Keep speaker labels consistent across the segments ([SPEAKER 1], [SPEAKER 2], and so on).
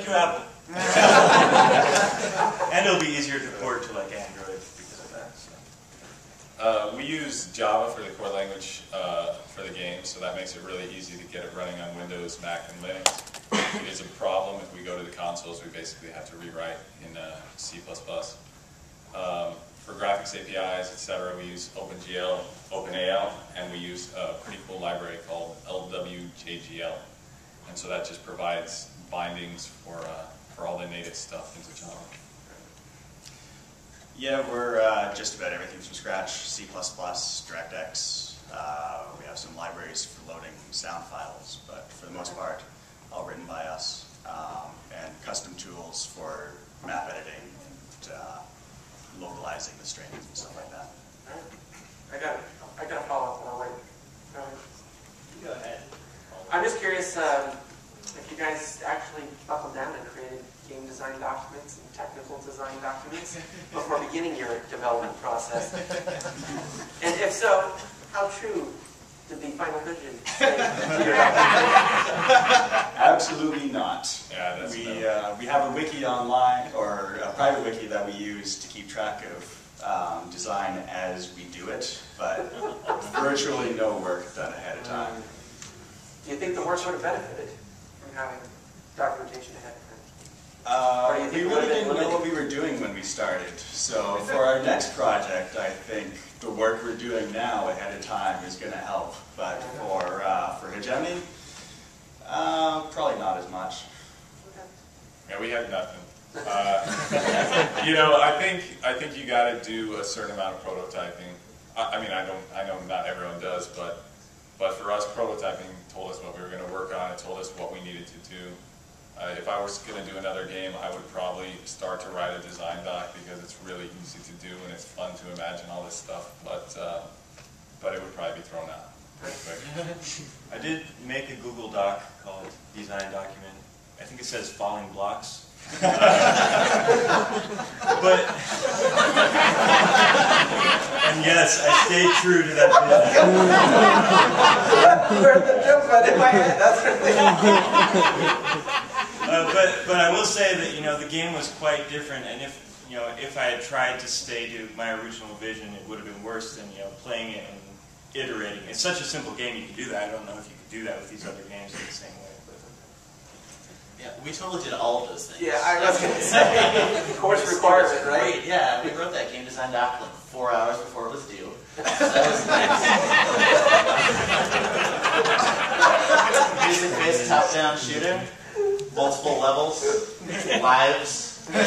[SPEAKER 1] to Apple. And it'll be easier to port to like Android because of that. So.
[SPEAKER 2] We use Java for the core language for the game, so that makes it really easy to get it running on Windows, Mac, and Linux. If it is a problem, if we go to the consoles, we basically have to rewrite in C++. For graphics APIs, etc., we use OpenGL, OpenAL, and we use a pretty cool library called LWJGL. And so that just provides bindings for all the native stuff into Java.
[SPEAKER 3] Yeah, we're just about everything from scratch. C++, DirectX. We have some libraries for loading sound files, but for the most part, all written by us. And custom tools for map editing and localizing the strings and stuff like that.
[SPEAKER 4] I got a follow-up, but I'll wait.
[SPEAKER 3] Go ahead.
[SPEAKER 4] I'm just curious if you guys actually buckled down and created game design documents and technical design documents before beginning your development process. And if so, how true did the final vision stay to your document?
[SPEAKER 3] Absolutely not.
[SPEAKER 2] Yeah, that's
[SPEAKER 3] we have a wiki online, or a private wiki that we use to keep track of design as we do it, but virtually no work done ahead of time.
[SPEAKER 4] Do you think the work would have benefited from having documentation ahead of time?
[SPEAKER 3] We really didn't know what we were doing when we started, so for our next project, I think the work we're doing now ahead of time is going to help, but for Hegemony, probably not as much.
[SPEAKER 2] Yeah, we had nothing. You know, I think you got to do a certain amount of prototyping. I mean, I know not everyone does, but for us, prototyping told us what we were going to work on. It told us what we needed to do. If I was going to do another game, I would probably start to write a design doc because it's really easy to do and it's fun to imagine all this stuff. But it would probably be thrown out pretty quick.
[SPEAKER 1] I did make a Google Doc called Design Document. I think it says Falling Blocks. But and yes, I stayed true to that vision.
[SPEAKER 4] You heard the joke right in my head. That's
[SPEAKER 1] but I will say that the game was quite different, and if I had tried to stay to my original vision, it would have been worse than playing it and iterating. It's such a simple game, you can do that. I don't know if you could do that with these other games in the same way.
[SPEAKER 5] Yeah, we totally did all of those things.
[SPEAKER 4] Yeah, I was going to say, course requirement, right?
[SPEAKER 5] Great. Yeah, we wrote that game design doc like 4 hours before it was due. So that was nice. Music-based top-down shooter, multiple levels, lives. We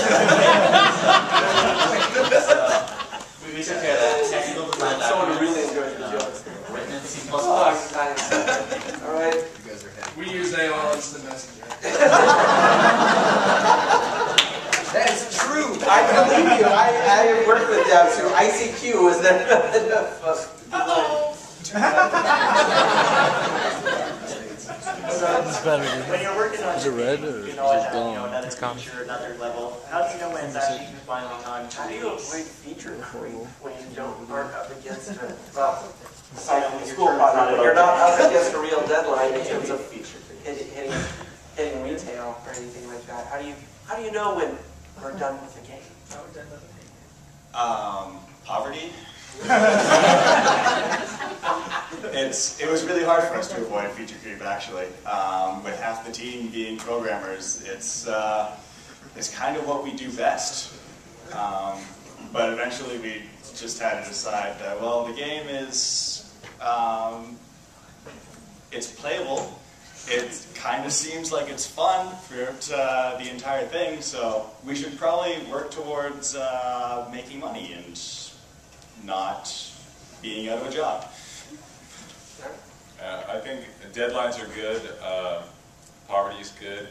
[SPEAKER 5] took care of that. Technical design doc.
[SPEAKER 4] Someone really enjoyed the jokes.
[SPEAKER 5] Written in C++.
[SPEAKER 4] Oh, nice. All right.
[SPEAKER 6] We use AOL Instant Messenger.
[SPEAKER 4] That's true. I believe you. I worked with devs who ICQ was their method of
[SPEAKER 7] When you're working on
[SPEAKER 8] is it red or
[SPEAKER 7] another feature, another level, how do you know when it's actually finally on?
[SPEAKER 4] How do you avoid feature creep when you aren't up against a aside from the school project, when you're not up against a real deadline in terms of hitting retail or anything like that? How do you know when we're done with the game?
[SPEAKER 3] Poverty. It was really hard for us to avoid feature creep, actually. With half the team being programmers, it's kind of what we do best. But eventually we just had to decide that, well, the game is, it's playable. It kind of seems like it's fun throughout the entire thing, so we should probably work towards making money and not being out of a job.
[SPEAKER 2] I think deadlines are good, poverty is good,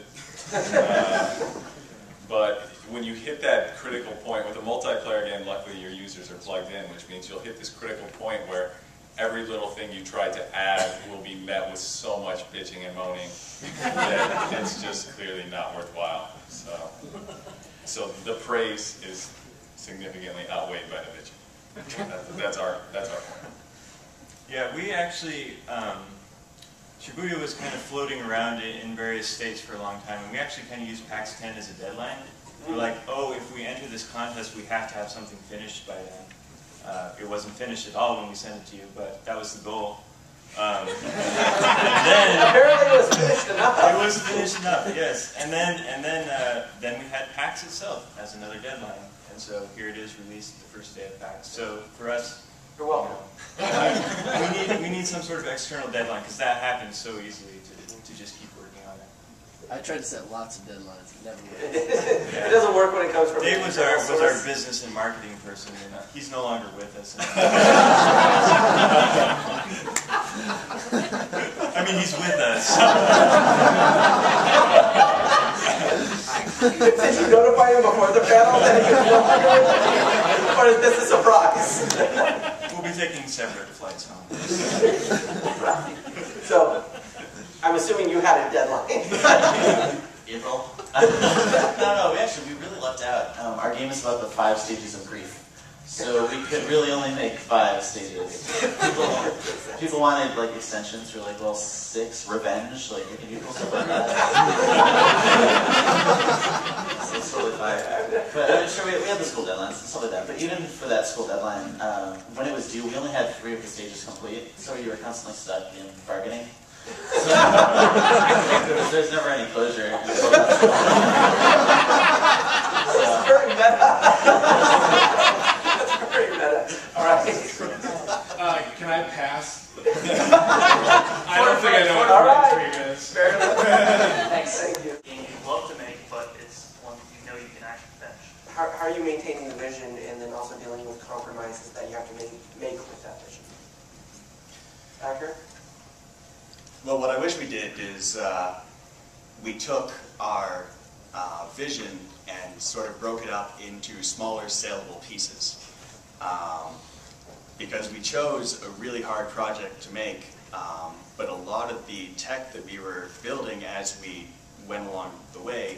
[SPEAKER 2] but when you hit that critical point, with a multiplayer game, luckily your users are plugged in, which means you'll hit this critical point where every little thing you try to add will be met with so much bitching and moaning that it's just clearly not worthwhile. So the praise is significantly outweighed by the bitching. That's our point.
[SPEAKER 1] Yeah, we actually Shibuya was kind of floating around in various states for a long time, and we actually kind of used PAX 10 as a deadline. We're like, oh, if we enter this contest, we have to have something finished by then. It wasn't finished at all when we sent it to you, but that was the goal. And then
[SPEAKER 4] apparently it was finished enough.
[SPEAKER 1] It was finished enough, yes. And then we had PAX itself as another deadline, and so here it is, released the first day of PAX. So for us,
[SPEAKER 4] you're welcome.
[SPEAKER 1] We need some sort of external deadline because that happens so easily to just keep working on it.
[SPEAKER 6] I tried to set lots of deadlines. It never worked.
[SPEAKER 4] It doesn't work when it comes from.
[SPEAKER 1] Dave was our business and marketing person, and he's no longer with us. I mean, he's with us.
[SPEAKER 4] Did you notify him before the panel that he was no longer with us? Or is this a surprise?
[SPEAKER 1] We'll be taking separate flights home.
[SPEAKER 4] Right. So, I'm assuming you had a deadline.
[SPEAKER 5] April? No, we really lucked out. Our game is about the 5 stages of grief. So we could really only make 5 stages. People wanted like extensions. We're like, well, 6, revenge, like we can do cool stuff like that. So it's totally fine. But I'm sure we had the school deadlines and stuff like that. But even for that school deadline, when it was due, we only had 3 of the stages complete. So you were constantly stuck in bargaining. So, there's never any closure.
[SPEAKER 4] This is very meta. That's very meta. All right.
[SPEAKER 6] Can I pass? I don't think I know what
[SPEAKER 4] all right.
[SPEAKER 6] 3 is.
[SPEAKER 4] Fair enough. Thanks. Thank you.
[SPEAKER 7] Game you'd love to make, but it's one that you know you can actually finish.
[SPEAKER 4] How are you maintaining the vision and then also dealing with compromises that you have to make with that vision? Accurate?
[SPEAKER 3] Well, what I wish we did is we took our vision and sort of broke it up into smaller saleable pieces. Because we chose a really hard project to make, but a lot of the tech that we were building as we went along the way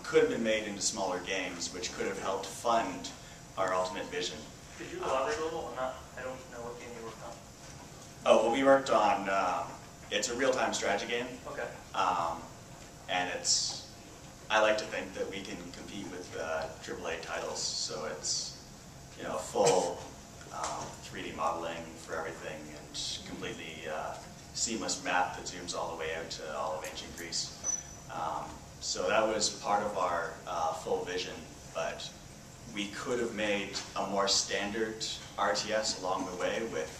[SPEAKER 3] could have been made into smaller games, which could have helped fund our ultimate vision.
[SPEAKER 7] Could you elaborate a little? I don't know what game you worked on.
[SPEAKER 3] Oh, well, we worked on, it's a real-time strategy game.
[SPEAKER 7] Okay.
[SPEAKER 3] And I like to think that we can compete with AAA titles, so it's, full 3D modeling for everything and completely seamless map that zooms all the way out to all of ancient Greece. So that was part of our full vision, but we could have made a more standard RTS along the way with,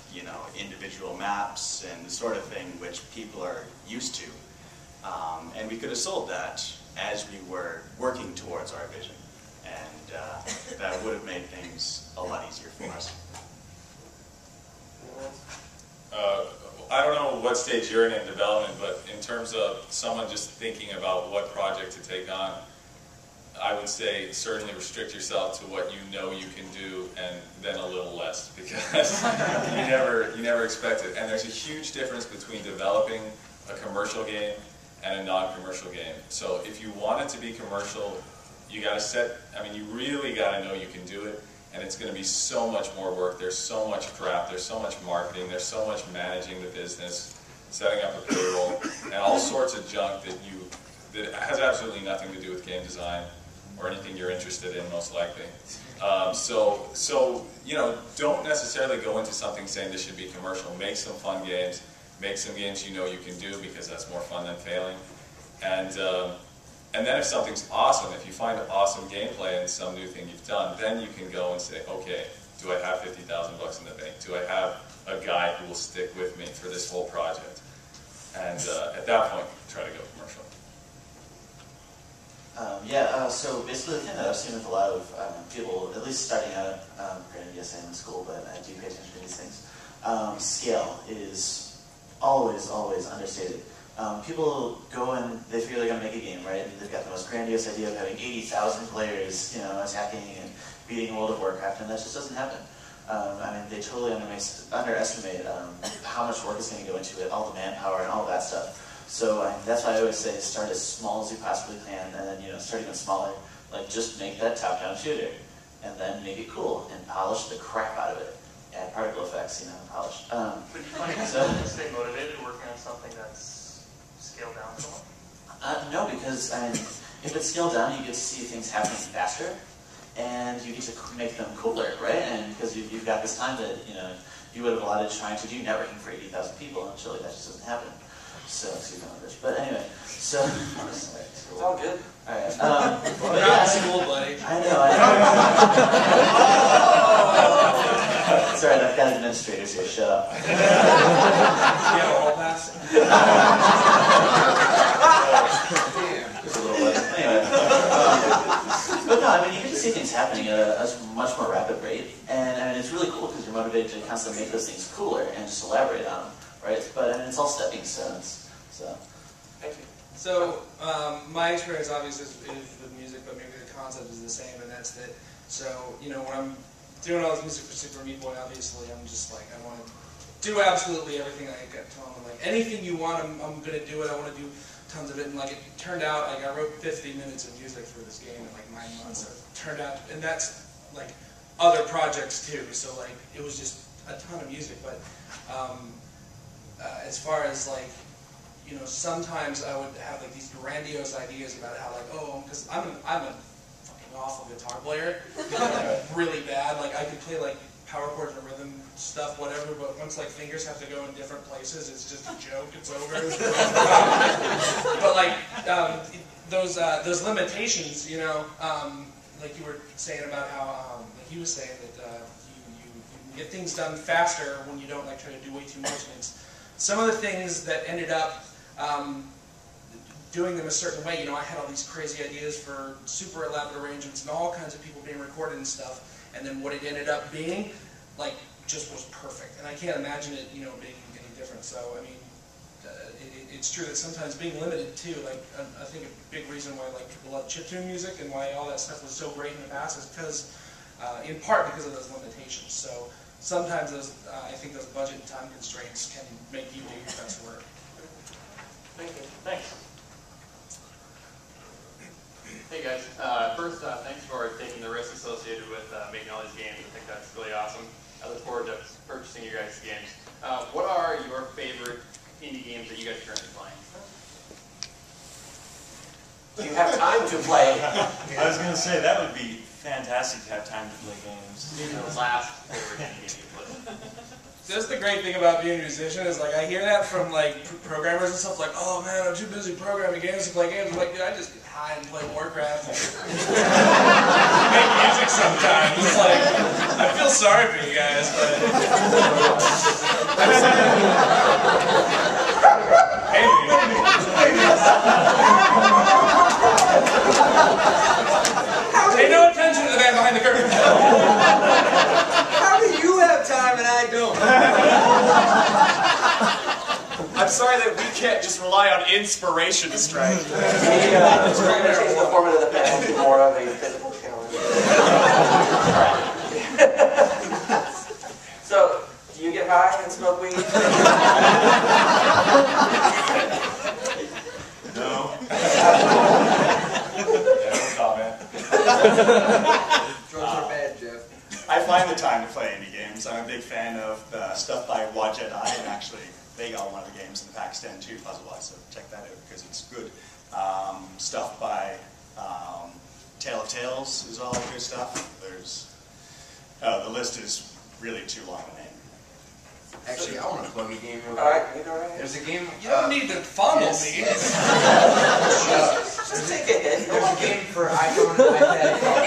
[SPEAKER 3] individual maps and the sort of thing which people are used to. And we could have sold that as we were working towards our vision. And that would have made things a lot easier for us.
[SPEAKER 2] I don't know what stage you're in development, but in terms of someone just thinking about what project to take on, I would say certainly restrict yourself to what you know you can do, and then a little less, because you never expect it. And there's a huge difference between developing a commercial game and a non-commercial game. So if you want it to be commercial, you got to you really got to know you can do it, and it's going to be so much more work. There's so much crap, there's so much marketing, there's so much managing the business, setting up a payroll, and all sorts of junk that has absolutely nothing to do with game design or anything you're interested in, most likely. So don't necessarily go into something saying this should be commercial. Make some fun games. Make some games you know you can do, because that's more fun than failing. And then if something's awesome, if you find awesome gameplay in some new thing you've done, then you can go and say, okay, do I have $50,000 in the bank? Do I have a guy who will stick with me for this whole project? And at that point, try to go commercial.
[SPEAKER 5] So basically the thing that I've seen with a lot of people, at least starting out, granted yes I'm in school, but I do pay attention to these things, scale is always understated. People go and they figure they're going to make a game, right? And they've got the most grandiose idea of having 80,000 players, attacking and beating World of Warcraft, and that just doesn't happen. They totally underestimate how much work is going to go into it, all the manpower and all that stuff. So that's why I always say start as small as you possibly can, and then start even smaller. Like just make that top-down shooter, and then make it cool and polish the crap out of it. add particle effects, polish.
[SPEAKER 7] Would you find yourself to stay motivated working on something that's scaled down so much?
[SPEAKER 5] No, because if it's scaled down, you get to see things happening faster, and you get to make them cooler, right? And because you've got this time that you would have allotted trying to do networking for 80,000 people, and surely that just doesn't happen. So, excuse my language. But anyway, so
[SPEAKER 4] it's all good.
[SPEAKER 5] All right.
[SPEAKER 6] We're not school, buddy.
[SPEAKER 5] I know. Sorry, I've got administrators here. Shut up.
[SPEAKER 6] You have a hall pass?
[SPEAKER 5] Just a little bit. Anyway. But no, I mean, you get to see things happening at a much more rapid rate, and it's really cool because you're motivated to constantly make those things cooler and just elaborate on them, right? But it's all stepping stones. So.
[SPEAKER 4] Thank you.
[SPEAKER 6] So, my experience obviously is with music, but maybe the concept is the same, and that's that. So, when I'm doing all this music for Super Meat Boy, obviously, I'm just like, I want to do absolutely everything I get told. I'm like, anything you want, I'm going to do it. I want to do tons of it. And like, it turned out, like, I wrote 50 minutes of music for this game in like 9 months. So it turned out, and that's like other projects too. So like, it was just a ton of music. But as far as like, sometimes I would have like these grandiose ideas about how like, because I'm a fucking awful guitar player, really bad. Like I could play like power chords and rhythm stuff, whatever. But once like fingers have to go in different places, it's just a joke. It's over. But like those limitations, like you were saying about how like he was saying that you can get things done faster when you don't like try to do way too much. And it's some of the things that ended up doing them a certain way. I had all these crazy ideas for super elaborate arrangements and all kinds of people being recorded and stuff, and then what it ended up being, like, just was perfect. And I can't imagine it, being any different. So, I mean, it's true that sometimes being limited too, like, I think a big reason why, like, people love chiptune music and why all that stuff was so great in the past is because, in part because of those limitations. So, sometimes I think those budget and time constraints can make you do your best work.
[SPEAKER 4] Thank you.
[SPEAKER 7] Thanks. Hey guys, first thanks for taking the risk associated with making all these games. I think that's really awesome. I look forward to purchasing your guys' games. What are your favorite indie games that you guys are currently playing?
[SPEAKER 4] Do you have time to play?
[SPEAKER 1] I was going to say, that would be fantastic to have time to play games.
[SPEAKER 7] The last favorite indie game you played.
[SPEAKER 6] That's the great thing about being a musician is like I hear that from like programmers and stuff like, oh man, I'm too busy programming games to play games. I'm like, dude, I just get high and play Warcraft and make music sometimes. It's like, I feel sorry for you guys, but pay no attention to the man behind the curtain.
[SPEAKER 8] How do you have time and I don't? I'm sorry that we can't just rely on inspiration to strike.
[SPEAKER 4] We're going to change the format of the panel to more of a physical challenge. So, do you get high and smoke weed?
[SPEAKER 1] No.
[SPEAKER 2] No comment.
[SPEAKER 8] Drugs are bad, Jeff.
[SPEAKER 3] I find the time to play indie games. I'm a big fan of the stuff by Jedi, and actually they got one of the games in the PAX 10 too, puzzle-wise, so check that out because it's good. Stuff by Tale of Tales is all good stuff. There's the list is really too long to name.
[SPEAKER 8] Actually, I want to plug a game real quick.
[SPEAKER 4] Alright, you go right ahead.
[SPEAKER 8] There's a game.
[SPEAKER 6] You don't need to fondle
[SPEAKER 8] yes,
[SPEAKER 6] me.
[SPEAKER 8] yes.
[SPEAKER 4] Just take a hit.
[SPEAKER 8] There's a game for iPhone and iPad called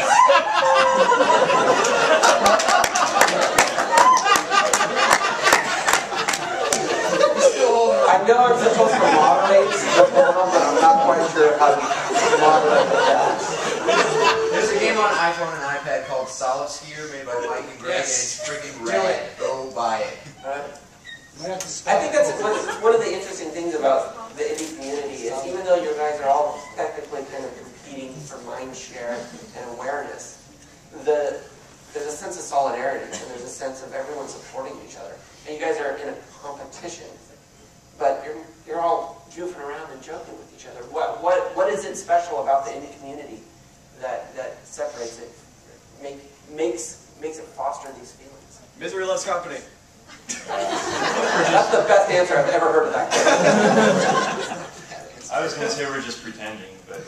[SPEAKER 4] I know I'm supposed to moderate the panel, but I'm not quite sure how to moderate that.
[SPEAKER 8] There's a game on iPhone and iPad called Solace made by Mike and Greg, and it's freaking rad. Go buy it.
[SPEAKER 4] I think that's one of the interesting things about the indie community is even though you guys are all technically kind of competing for mind share and awareness, there's a sense of solidarity and there's a sense of everyone supporting each other. And you guys are in a competition, but you're all goofing around and joking with each other. What is it special about the indie community that separates it, makes it foster these feelings?
[SPEAKER 9] Misery loves company.
[SPEAKER 4] That's the best answer I've ever heard of that question.
[SPEAKER 1] I was going to say we're just pretending, but